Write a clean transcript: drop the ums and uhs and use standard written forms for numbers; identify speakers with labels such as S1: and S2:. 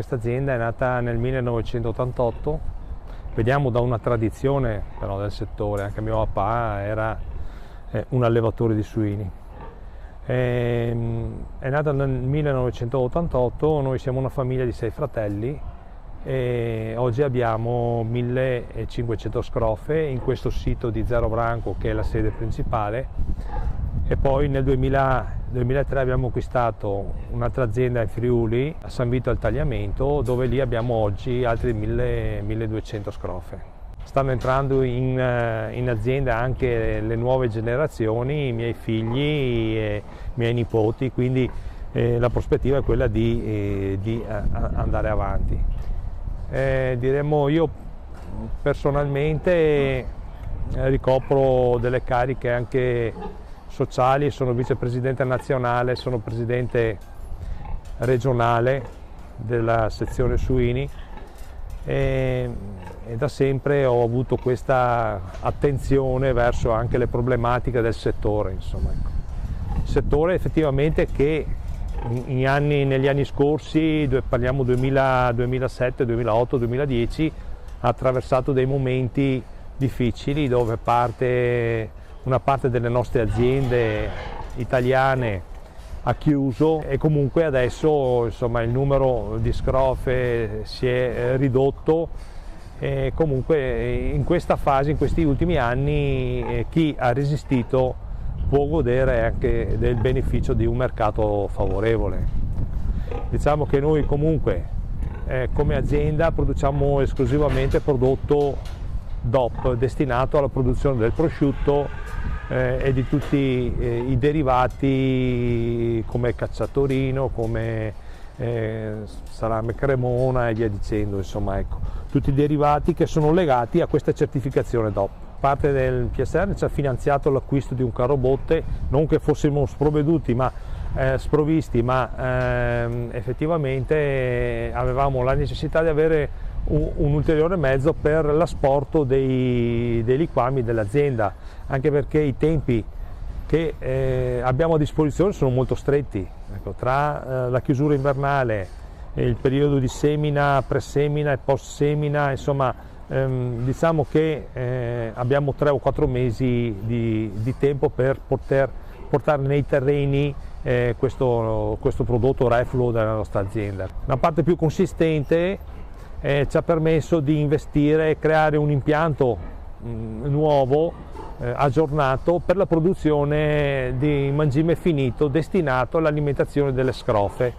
S1: Questa azienda è nata nel 1988, veniamo da una tradizione però del settore, anche mio papà era un allevatore di suini. È nata nel 1988, noi siamo una famiglia di 6 fratelli e oggi abbiamo 1500 scrofe in questo sito di Zero Branco, che è la sede principale, e poi nel 2003 abbiamo acquistato un'altra azienda in Friuli, a San Vito al Tagliamento, dove lì abbiamo oggi altri 1200 scrofe. Stanno entrando in azienda anche le nuove generazioni, i miei figli e i miei nipoti, quindi la prospettiva è quella di andare avanti. Diremmo, io personalmente ricopro delle cariche anche sociali, sono vicepresidente nazionale, sono presidente regionale della sezione suini e da sempre ho avuto questa attenzione verso anche le problematiche del settore, insomma, ecco. Il settore effettivamente che negli anni scorsi, parliamo 2007, 2008, 2010, ha attraversato dei momenti difficili dove una parte delle nostre aziende italiane ha chiuso e comunque adesso, insomma, il numero di scrofe si è ridotto e comunque in questa fase, in questi ultimi anni, chi ha resistito può godere anche del beneficio di un mercato favorevole. Diciamo che noi comunque come azienda produciamo esclusivamente prodotto DOP destinato alla produzione del prosciutto e di tutti i derivati come cacciatorino, come salame cremona e via dicendo, insomma, ecco, tutti i derivati che sono legati a questa certificazione DOP. Parte del PSR ci ha finanziato l'acquisto di un carro botte, non che fossimo sprovvisti, ma effettivamente avevamo la necessità di avere un ulteriore mezzo per l'asporto dei liquami dell'azienda, anche perché i tempi che abbiamo a disposizione sono molto stretti. Ecco, tra la chiusura invernale e il periodo di semina, pre-semina e post-semina, insomma, diciamo che abbiamo 3 o 4 mesi di tempo per poter portare nei terreni questo prodotto refluo della nostra azienda. Una parte più consistente ci ha permesso di investire e creare un impianto nuovo, aggiornato per la produzione di mangime finito destinato all'alimentazione delle scrofe.